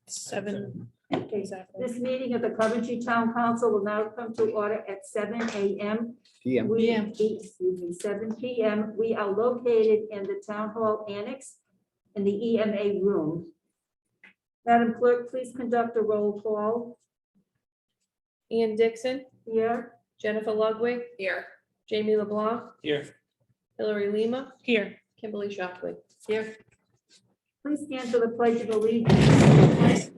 7 exactly. This meeting of the Coventry Town Council will now come to order at 7 a.m. PM. Excuse me, 7 p.m. We are located in the Town Hall Annex in the EMA room. Madam Clerk, please conduct a roll call. Ian Dixon, Here, Jennifer Ludwig. Here. Jamie LeBlanc, Here. Hillary Lima, Here. Kimberly Shockley. Here. please stand for the Pledge of Allegiance.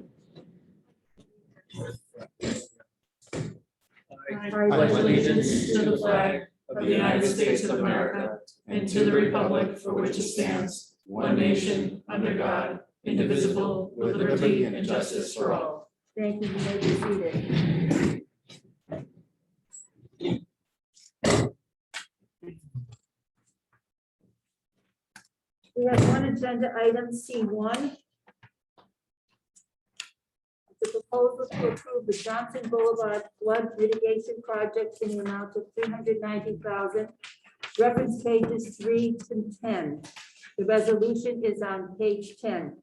I pledge allegiance to the flag of the United States of America and to the republic for which it stands, one nation, under God, indivisible, with liberty and justice for all. Thank you. You may be seated. We have one agenda item, C1. The proposal to approve the Johnson Boulevard Flood Mitigation Project in the amount of $390,000. Reference pages 3 to 10. The resolution is on page 10.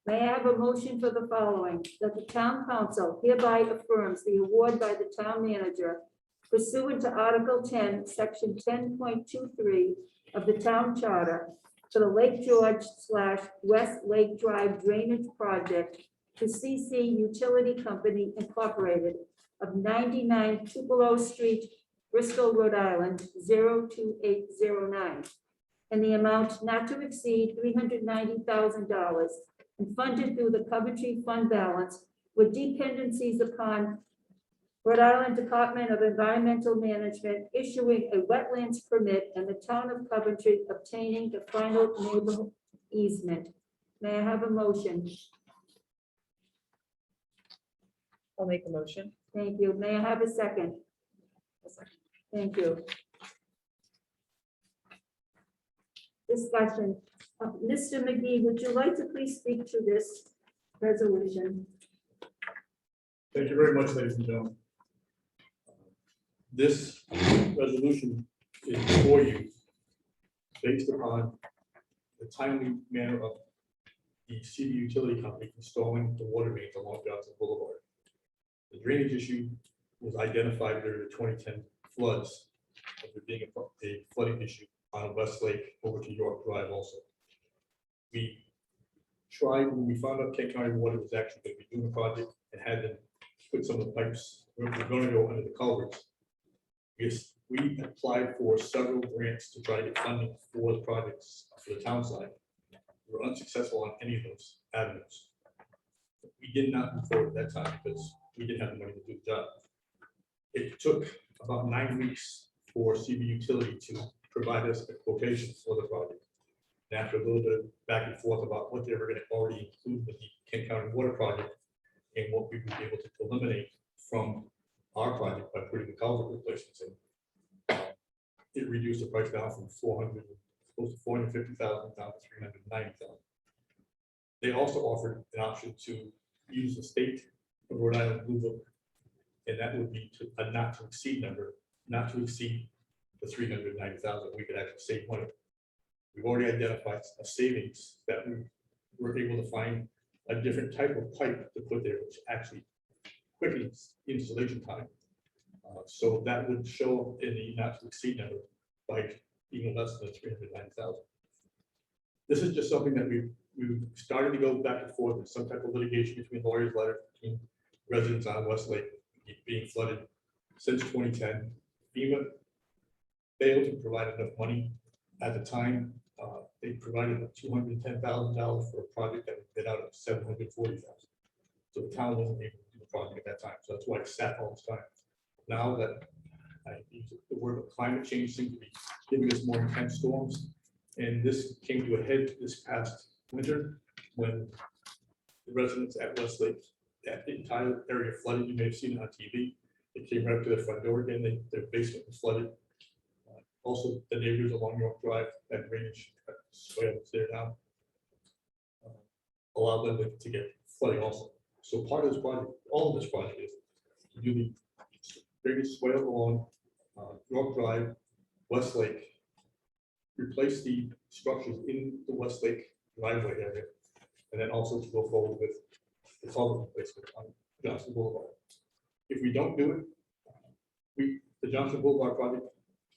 May I have a motion for the following, that the town council hereby affirms the award by the town manager pursuant to Article 10, Section 10.23 of the town charter for the Lake George / West Lake Drive Drainage Project to CC Utility Company Incorporated of 99 Tupelo Street, Bristol, Rhode Island, 02809, in the amount not to exceed $390,000 and funded through the Coventry fund balance with dependencies upon Rhode Island Department of Environmental Management issuing a wetlands permit and the town of Coventry obtaining the final neighborhood easement. May I have a motion? I'll make a motion. Thank you. May I have a second? Thank you. Discussion. Mr. McGee, would you like to please speak to this resolution? Thank you very much, ladies and gentlemen. This resolution is before you based upon the timely manner of the city utility company installing the water mains along Johnson Boulevard. The drainage issue was identified during the 2010 floods, of there being a flooding issue on West Lake over to York Drive also. We tried, when we found out Kent County Water was actually going to be doing a project and had them put some of the pipes, we're going to go under the culverts. Yes, we applied for several grants to try to get funding for the projects for the town side. We were unsuccessful on any of those avenues. We did not move forward at that time because we didn't have the money to do the job. It took about 9 weeks for CB Utility to provide us a quotation for the project. And after a little bit of back and forth about what they were going to already include with the Kent County Water Project and what we would be able to eliminate from our project by putting the culvert replacements in, it reduced the price down from 400, close to 450,000 down to 390,000. They also offered an option to use the state of Rhode Island Blue Book, and that would be to a not to exceed number, not to exceed the 390,000. We could actually save money. We've already identified a savings that we were able to find a different type of pipe to put there, which actually quickens installation time. So that would show in the not to exceed number by being less than 390,000. This is just something that we started to go back and forth with some type of litigation between lawyers, letter between residents on West Lake being flooded since 2010. FEMA failed to provide enough money at the time. They provided $210,000 for a project that was bid out of $740,000. So the town wasn't able to do the project at that time. So that's why it sat all this time. Now that I use the word of climate change seems to be giving us more intense storms, and this came to a head this past winter when the residents at West Lake, that entire area flooded. You may have seen it on TV. It came right up to their front door again. Their basement was flooded. Also, the neighbors along York Drive, that drainage swale that's there now, allowed them to get flooding also. So part of this project, all of this project is to do the biggest swale along York Drive, West Lake, replace the structures in the West Lake driveway area, and then also to go forward with the culvert replacement on Johnson Boulevard. If we don't do it, the Johnson Boulevard project,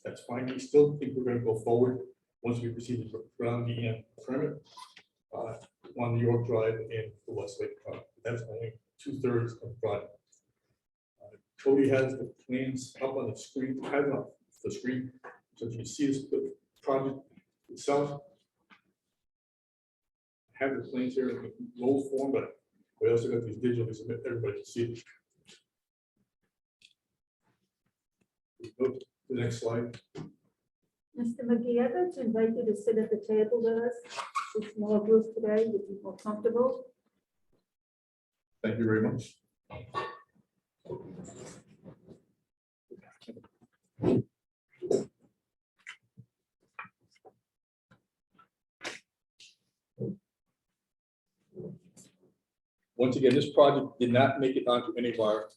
that's fine. We still think we're gonna go forward once we receive the ground DM permit on the York Drive and the Westlake project. That's only 2/3 of the project. Cody has the plans up on the screen, has it on the screen, so if you see this, the project itself. Have the plans here in roll form, but we also got these digitally submit, everybody can see it. Go to the next slide. Mr. McGee, I'd like to invite you to sit at the table with us, a small group today, would you feel comfortable? Thank you very much. Once again, this project did not make it onto any of our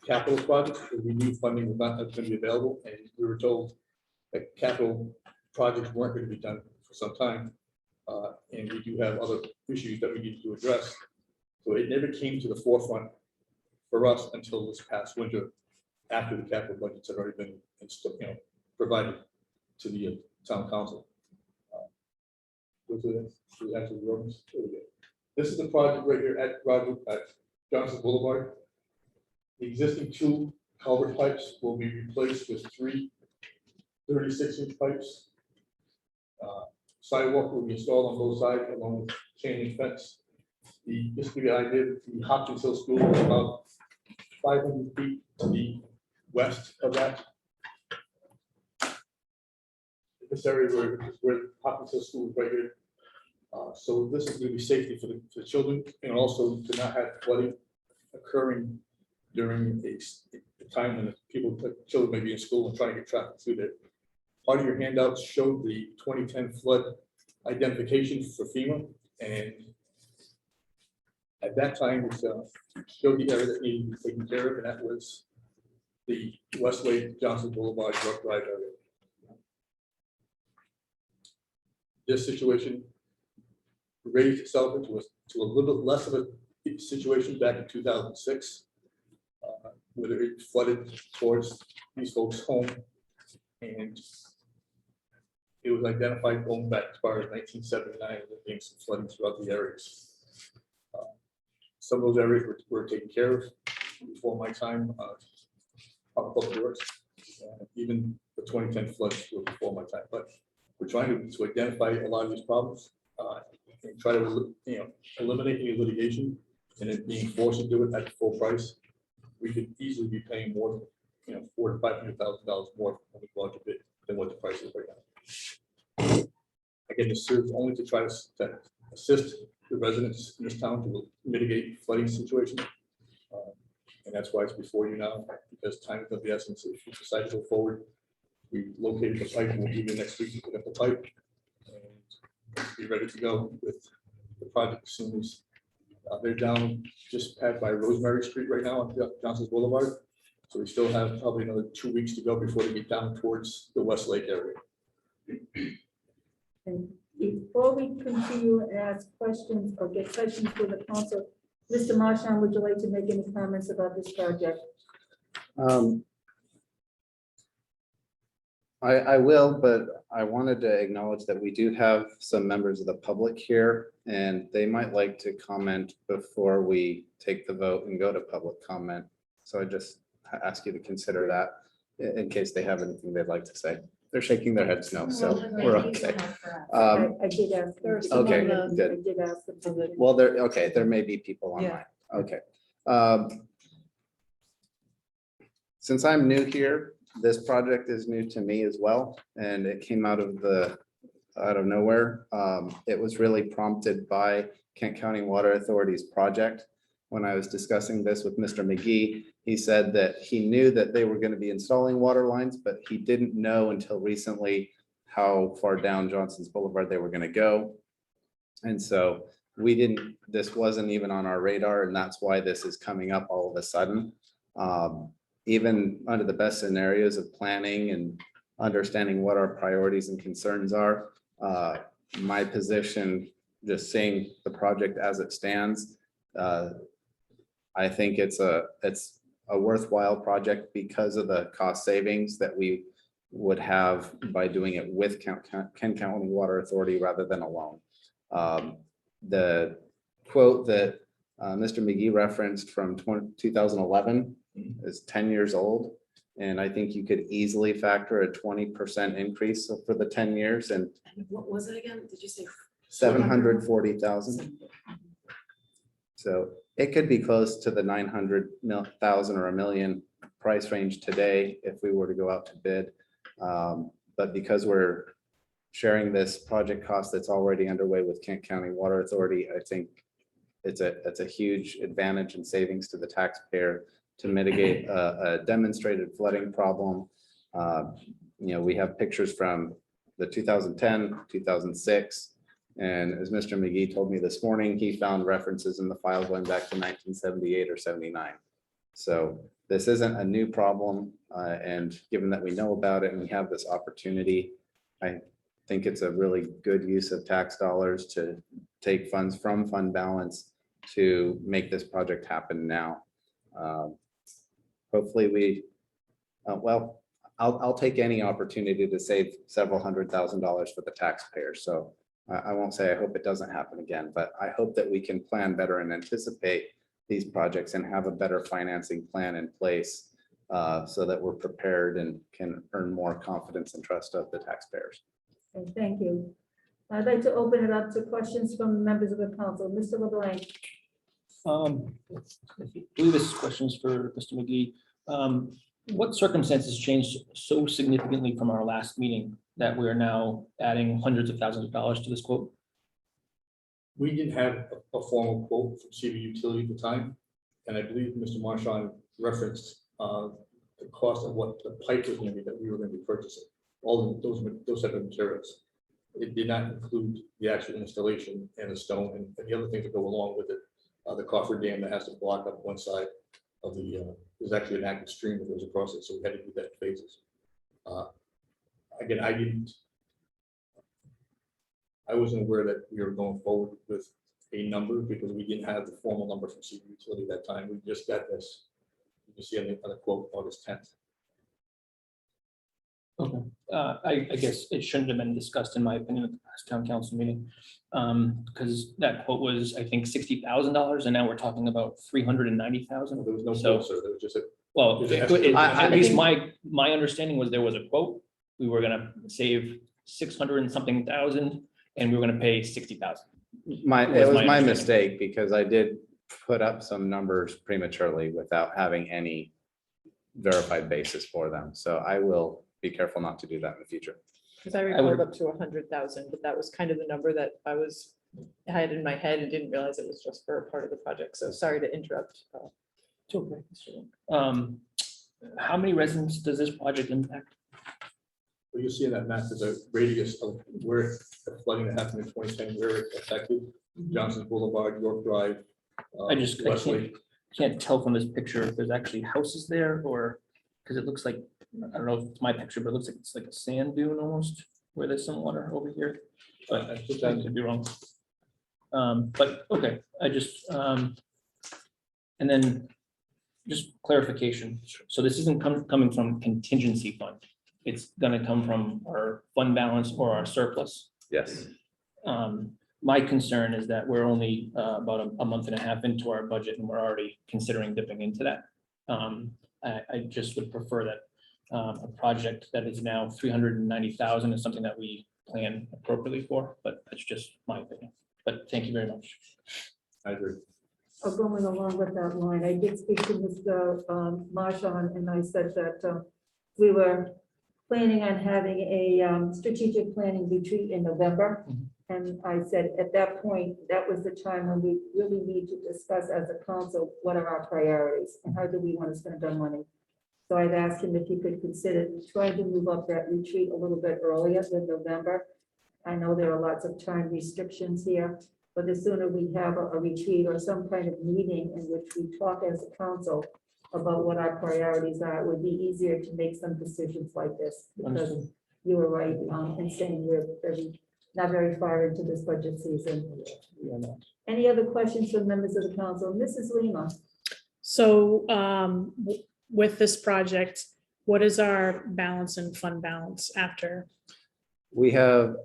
capital projects, because we knew funding was not going to be available, and we were told that capital projects weren't going to be done for some time. And we do have other issues that we need to address. So it never came to the forefront for us until this past winter, after the capital budgets had already been provided to the town council. This is the project right here at Johnson Boulevard. The existing 2 culvert pipes will be replaced with 3 36-inch pipes. Sidewalk will be installed on both sides along with chain link fence. Just to give you an idea, the Hopkins Hill School is about 500 feet to the west of that. This area where Hopkins Hill School is right here. So this is going to be safety for the children, and also to not have flooding occurring during a time when children may be in school and trying to get traffic through there. Part of your handouts showed the 2010 flood identification for FEMA, and at that time it showed the area that needed to be taken care of, and that was the Westlake, Johnson Boulevard, York Drive area. This situation raised itself into a little bit less of a situation back in 2006, where it flooded towards these folks' home, and it was identified going back as far as 1979, there being some flooding throughout the areas. Some of those areas were taken care of before my time on public works. Even the 2010 floods were before my time, but we're trying to identify a lot of these problems and try to eliminate any litigation, and it being forced to do it at full price. We could easily be paying more, $400,000 to $500,000 more when we go out to bid than what the price is right now. Again, this serves only to try to assist the residents in this town to mitigate flooding situation. And that's why it's before you now, because time is of the essence. If you decide to go forward, we located the pipe, and we'll be there next week to pick up the pipe and be ready to go with the project as soon as they're down just past by Rosemary Street right now on Johnson Boulevard. So we still have probably another 2 weeks to go before they get down towards the Westlake area. And before we continue and ask questions or get questions for the council, Mr. Marchand, would you like to make any comments about this project? I will, but I wanted to acknowledge that we do have some members of the public here, and they might like to comment before we take the vote and go to public comment. So I just ask you to consider that in case they have anything they'd like to say. They're shaking their heads no, so we're okay. I did ask. them. Okay, I good. did ask them. Well, there may be people online. Okay. Since I'm new here, this project is new to me as well, and it came out of nowhere. It was really prompted by Kent County Water Authority's project. When I was discussing this with Mr. McGee, he said that he knew that they were going to be installing water lines, but he didn't know until recently how far down Johnson's Boulevard they were going to go. And so this wasn't even on our radar, and that's why this is coming up all of a sudden. Even under the best scenarios of planning and understanding what our priorities and concerns are, my position just seeing the project as it stands, I think it's a worthwhile project because of the cost savings that we would have by doing it with Kent County Water Authority rather than alone. The quote that Mr. McGee referenced from 2011 is 10 years old. And I think you could easily factor a 20% increase for the 10 years and What was it again? Did you say? 740,000. So it could be close to the 900,000 or $1 million price range today if we were to go out to bid. But because we're sharing this project cost that's already underway with Kent County Water Authority, I think it's a huge advantage and savings to the taxpayer to mitigate a demonstrated flooding problem. We have pictures from the 2010, 2006. And as Mr. McGee told me this morning, he found references in the file going back to 1978 or 79. So this isn't a new problem. And given that we know about it and we have this opportunity, I think it's a really good use of tax dollars to take funds from fund balance to make this project happen now. Hopefully I'll take any opportunity to save several $100,000s for the taxpayer. So I won't say I hope it doesn't happen again, but I hope that we can plan better and anticipate these projects and have a better financing plan in place so that we're prepared and can earn more confidence and trust of the taxpayers. Okay, thank you. I'd like to open it up to questions from members of the council. Mr. LeBlanc. I believe this question is for Mr. McGee. What circumstances changed so significantly from our last meeting that we are now adding hundreds of thousands of dollars to this quote? We didn't have a formal quote from CV Utility at the time, and I believe Mr. Marchand referenced the cost of what the pipe was going to be that we were going to be purchasing. All of those type of materials. It did not include the actual installation and the stone and the other things that go along with it. The coffer dam that has to block up one side of the, there's actually an active stream that goes across it, so we had to do that in phases. Again, I wasn't aware that we were going forward with a number because we didn't have the formal number from CV Utility at that time. We just got this. You can see on the quote August 10th. Okay, I guess it shouldn't have been discussed, in my opinion, at the last town council meeting, because that quote was, I think, $60,000, and now we're talking about $390,000. There was no So- quote, sir. There was just a. Well, There's an at I least think- my understanding was there was a quote. We were gonna save 600 and something thousand, and we were gonna pay 60,000. It was my my understanding. mistake because I did put up some numbers prematurely without having any verified basis for them. So I will be careful not to do that in the future. Because I would- recalled up to 100,000, but that was kind of the number that I had in my head and didn't realize it was just for a part of the project. So sorry to interrupt. It's okay. How many residents does this project impact? Well, you see in that map, there's a radius of where the flooding that happened in 2010, where it affected Johnson Boulevard, York Drive. I Wesley. can't tell from this picture if there's actually houses there or, because it looks like, I don't know if it's my picture, but it looks like it's like a sand dune almost, where there's some water over here. But I think I could be wrong. But okay, and then just clarification. So this isn't coming from contingency fund. It's gonna come from our fund balance or our surplus. Yes. My concern is that we're only about a month and a half into our budget and we're already considering dipping into that. I just would prefer that a project that is now 390,000 is something that we plan appropriately for, but that's just my opinion. But thank you very much. I agree. Going along with that line, I did speak to Mr. Marchand, and I said that we were planning on having a strategic planning retreat in November. Mhm. And I said, at that point, that was the time when we really need to discuss as a council, what are our priorities and how do we want to spend our money? So I've asked him if he could consider trying to move up that retreat a little bit earlier than November. I know there are lots of time restrictions here, but the sooner we have a retreat or some kind of meeting in which we talk as a council about what our priorities are, it would be easier to make some decisions like this. Because Understood. you were right in saying we're very not very far into this budget season. Yeah, no. Any other questions from members of the council? Mrs. Lima? So with this project, what is our balance and fund balance after? We have,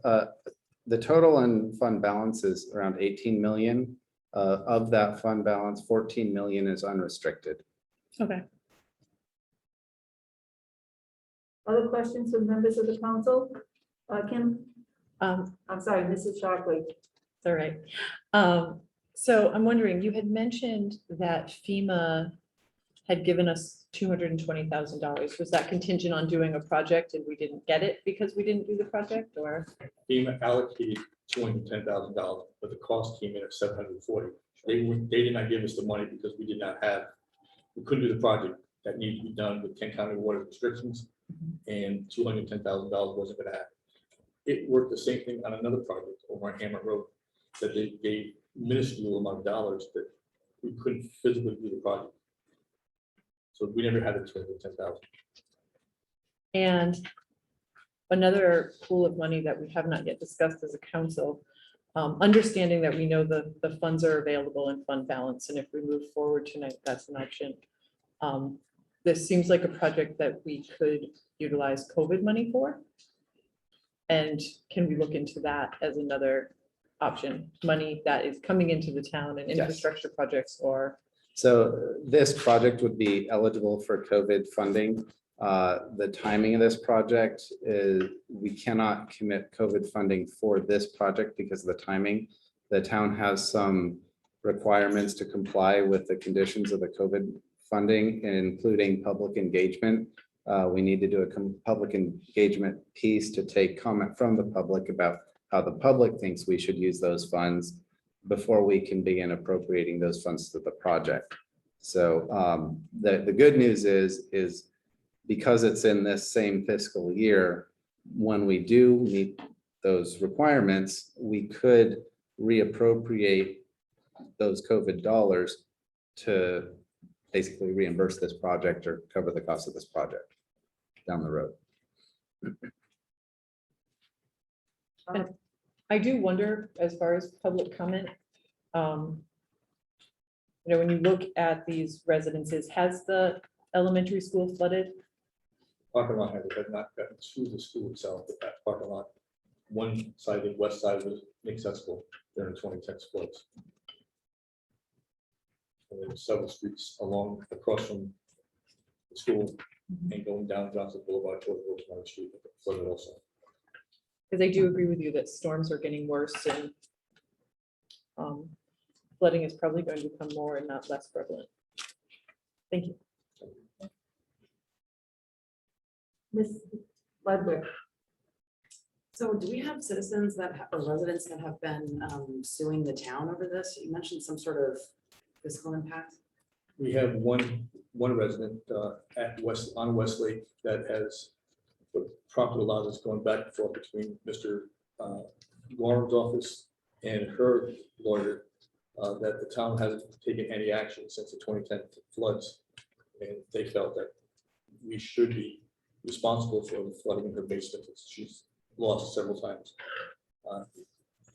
the total and fund balance is around 18 million. Of that fund balance, 14 million is unrestricted. Okay, Other questions from members of the council? Kim? Um, I'm sorry, Mrs. Shockley. It's all right. So I'm wondering, you had mentioned that FEMA had given us $220,000. Was that contingent on doing a project and we didn't get it because we didn't do the project, or? FEMA allocated $210,000, but the cost came in at $740. They did not give us the money because we couldn't do the project that needed to be done with Kent County water restrictions, and $210,000 wasn't gonna happen. It worked the same thing on another project over on Hammond Road, that they gave minuscule amount of dollars that we couldn't physically do the project. So we never had the $210,000. And another pool of money that we have not yet discussed as a council, understanding that we know the funds are available in fund balance, and if we move forward tonight, that's an option. This seems like a project that we could utilize COVID money for. And can we look into that as another option, money that is coming into the town and Yes. infrastructure projects, or? So this project would be eligible for COVID funding. The timing of this project is, we cannot commit COVID funding for this project because of the timing. The town has some requirements to comply with the conditions of the COVID funding, including public engagement. We need to do a public engagement piece to take comment from the public about how the public thinks we should use those funds before we can begin appropriating those funds to the project. So the good news is because it's in this same fiscal year, when we do meet those requirements, we could reappropriate those COVID dollars to basically reimburse this project or cover the cost of this project down the road. I do wonder, as far as public comment, when you look at these residences, has the elementary school flooded? Parking lot had not gotten to the school itself, but that parking lot, one side, the west side was inaccessible during 2010 floods. And then several streets across from the school and going down Johnson Boulevard toward Rosemary Street, flooded also. Because I do agree with you that storms are getting worse, and flooding is probably going to become more and not less prevalent. Thank you. Ms. Ludwig? So do we have citizens or residents that have been suing the town over this? You mentioned some sort of fiscal impact. We have one resident on Westlake that has prompted a lot of this going back and forth between Mr. Gorham's office and her lawyer, that the town hasn't taken any action since the 2010 floods. And they felt that we should be responsible for the flooding in her basement. She's lost several times.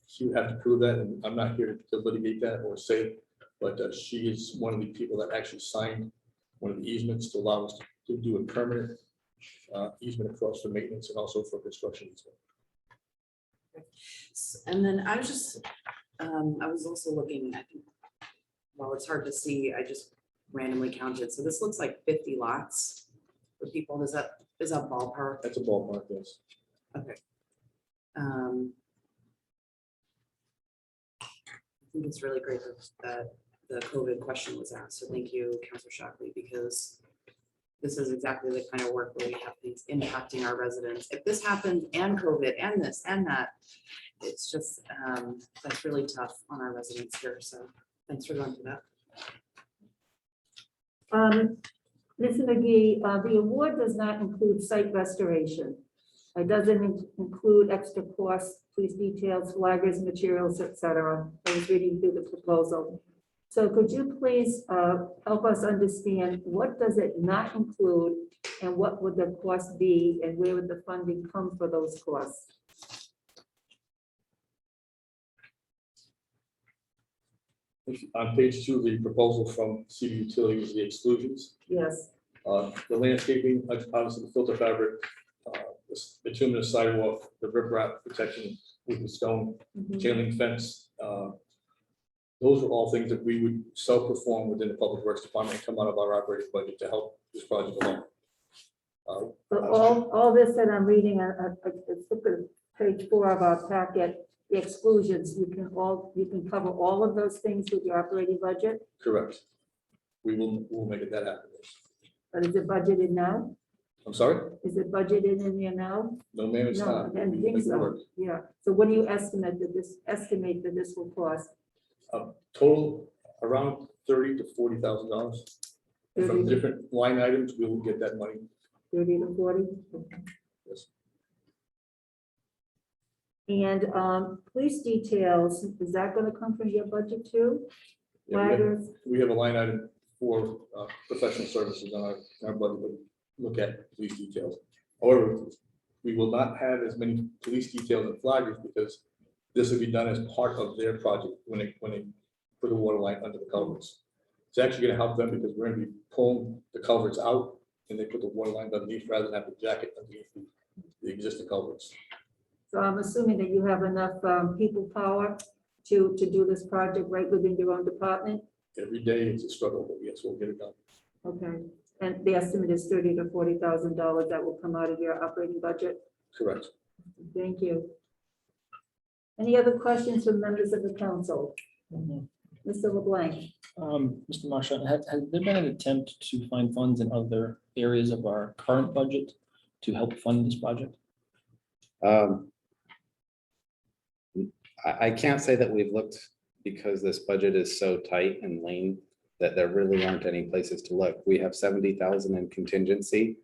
She would have to prove that, and I'm not here to litigate that or say, but she is one of the people that actually signed one of the easements to allow us to do a permanent easement across for maintenance and also for construction easement. And then I was also looking at, well, it's hard to see, I just randomly counted. So this looks like 50 lots for people. Is that ballpark? That's a ballpark, yes. Okay. I think it's really great that the COVID question was asked. So thank you, Councilor Shockley, because this is exactly the kind of work where we have things impacting our residents. If this happened and COVID and this and that, it's just, that's really tough on our residents here. So thanks for going through that. Ms. McGee, the award does not include site restoration. It doesn't include extra costs, police details, flaggers, materials, etc. I was reading through the proposal. So could you please help us understand what does it not include, and what would the cost be, and where would the funding come for those costs? On page 2, the proposal from city utility was the exclusions. Yes, The landscaping, obviously the filter fabric, the bituminous sidewalk, the riprap protection with the stone, mhm. chain link fence. Those are all things that we would self-perform within the Public Works Department and come out of our operating budget to help this project along. But all this that I'm reading, let's look at page 4 of our packet, the exclusions, you can cover all of those things with your operating budget, Correct. We'll make it that happen. but is it budgeted now? I'm sorry? Is it budgeted in there now? No, ma'am, it's No, not. I didn't We think make it so. work. Yeah, so what do you estimate that this will cost? Total around $30,000 to $40,000. From 30. different line items, we will get that money. 30 to 40? Yes. And police details, is that gonna come from your budget too? Yeah, we have- Riders, We have a line item for professional services on our budget, but look at police details. However, we will not have as many police details and flaggers because this will be done as part of their project when they put the water line under the culverts. It's actually gonna help them because we're gonna be pulling the culverts out and they put the water line underneath rather than have the jacket underneath the existing culverts. so I'm assuming that you have enough people power to do this project right within your own department? Every day it's a struggle, but yes, we'll get it done. Okay, and the estimate is $30,000 to $40,000 that will come out of your operating budget? Correct. Thank you. Any other questions from members of the council? Mr. LeBlanc? Mr. Marshall, has there been an attempt to find funds in other areas of our current budget to help fund this project? I can't say that we've looked because this budget is so tight and lean that there really aren't any places to look. We have 70,000 in contingency.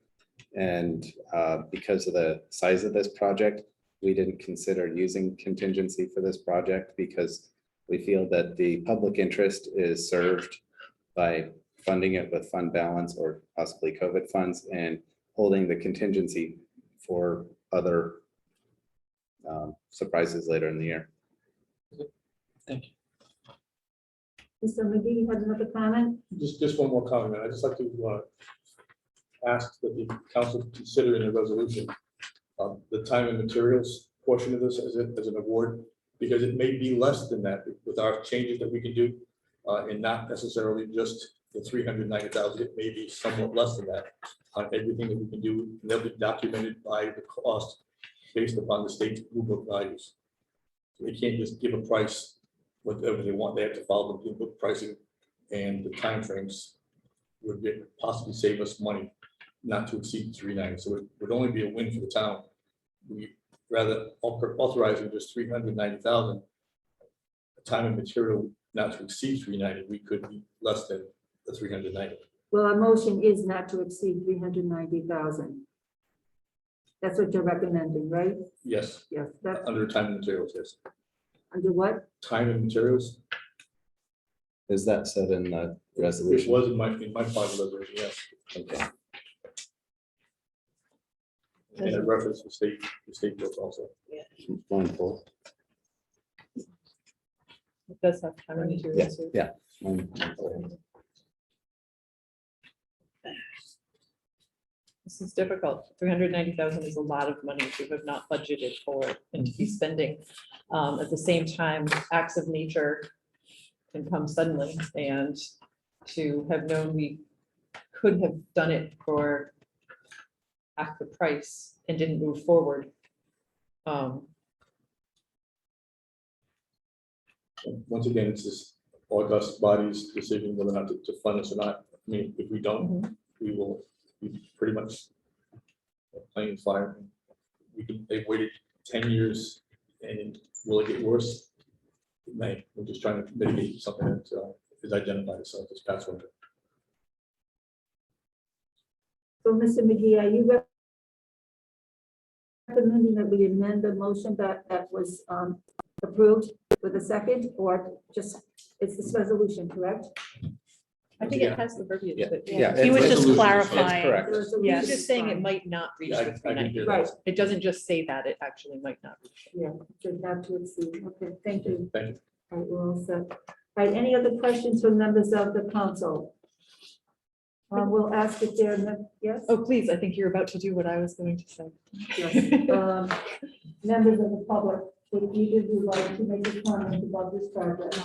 And because of the size of this project, we didn't consider using contingency for this project because we feel that the public interest is served by funding it with fund balance or possibly COVID funds and holding the contingency for other surprises later in the year. Thank you. Mr. McGee, you have another comment? Just one more comment. I'd just like to ask that the council consider in the resolution the time and materials portion of this as an award, because it may be less than that with our changes that we can do, and not necessarily just the 390,000. It may be somewhat less than that on everything that we can do. And they'll be documented by the cost based upon the state's Blue Book values. So they can't just give a price whatever they want. They have to follow the Blue Book pricing, and the timeframes would possibly save us money not to exceed 390. So it would only be a win for the town. We rather authorizing just 390,000, time and material not to exceed 390, we could be less than the 390. Well, our motion is not to exceed 390,000. That's what you're recommending, right? Yes, Yes, that's under time and materials, yes. under what? Time and materials, Is that said in the it resolution? was in my part of the resolution, yes. Okay. And it referenced the state books also. Wonderful. It does have time and materials. too. Yeah. This is difficult. 390,000 is a lot of money to have not budgeted for and to be spending. At the same time, acts of nature can come suddenly, and to have known we could have done it for half the price and didn't move forward. Once again, it's this august body's decision whether or not to fund this or not. I mean, if we don't, we will be pretty much playing fire. They've waited 10 years, and will it get worse? It may. We're just trying to mitigate something that is identified itself this past winter. So, Mr. McGee, are you recommending that we amend the motion that was approved with a second, or just, it's this resolution, correct? I think it has the verbiage. Yeah. but- Yeah. He was it's- just it's clarifying. correct. The resolution Yeah, is just saying it fine. might not reach Yeah, I the can 390. hear Right. that. It doesn't just say that, it actually might not reach. Yeah, so not to exceed. Okay, thank you. Thank you. All right, we're all set. All right, any other questions from members of the council? We'll ask if there, yes? Oh, please, I think you're about to do what I was going to say. Yes. Members of the public, would either of you like to make a comment about this project?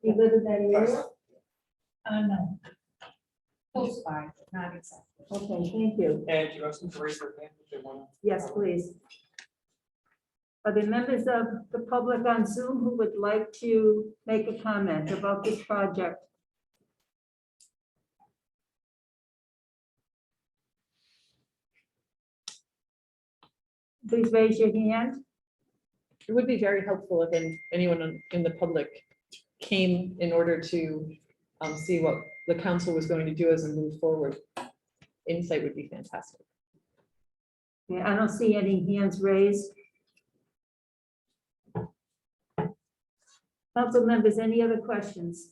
You live in that area? No. Close by, not exactly. Okay, thank you. And you have some to raise their hand if they want. Yes, please. Are there members of the public on Zoom who would like to make a comment about this project? Please raise your hand. It would be very helpful if anyone in the public came in order to see what the council was going to do as a move forward. Insight would be fantastic. Okay, I don't see any hands raised. Council members, any other questions?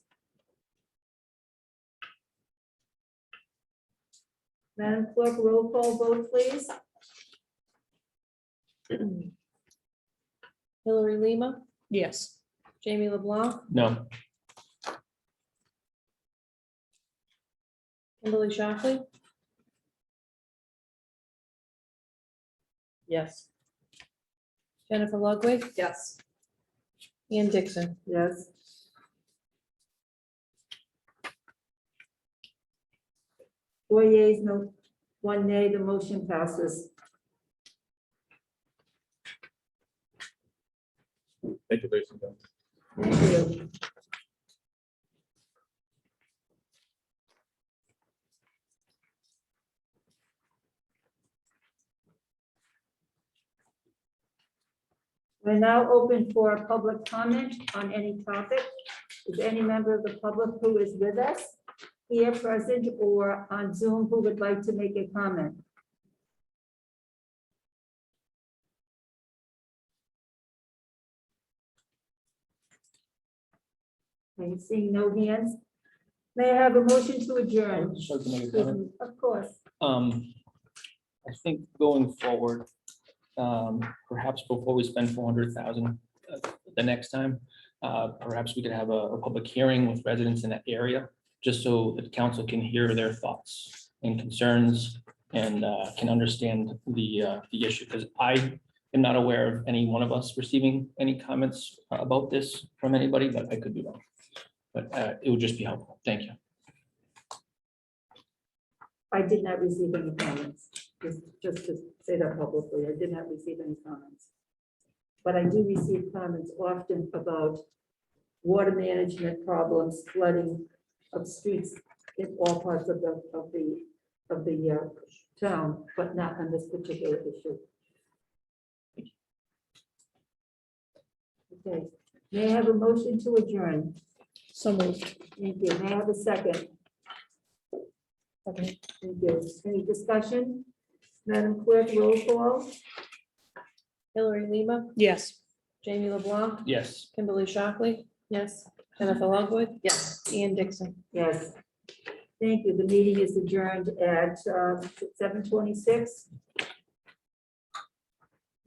Madam Clerk, roll call vote, please. Hillary Lima, Yes. Jamie LeBlanc, No. Kimberly Shockley, Yes. Jennifer Ludwig, Yes. Ian Dixon. Yes. Four yeas, no, one nay, the motion passes. Thank you, ladies and gentlemen. Thank you. We're now open for public comment on any topic. Is there any member of the public who is with us here present or on Zoom who would like to make a comment? Okay, seeing no hands. May I have a motion to adjourn? So can I make a comment? Of course. I think going forward, perhaps before we spend 400,000 the next time, perhaps we could have a public hearing with residents in that area, just so the council can hear their thoughts and concerns and can understand the issue, because I am not aware of any one of us receiving any comments about this from anybody, but I could be wrong. But it would just be helpful. Thank you. I did not receive any comments, just to say that publicly, I did not receive any comments. But I do receive comments often about water management problems, flooding of streets in all parts of the town, but not on this particular issue. Okay, may I have a motion to adjourn? So moved. Thank you. May I have a second? Okay. Thank you. Any discussion? Madam Clerk, roll call. Hillary Lima, Yes. Jamie LeBlanc, Yes. Kimberly Shockley, Yes. Jennifer Ludwig, Yes. Ian Dixon. Yes. Thank you. The meeting is adjourned at 7:26.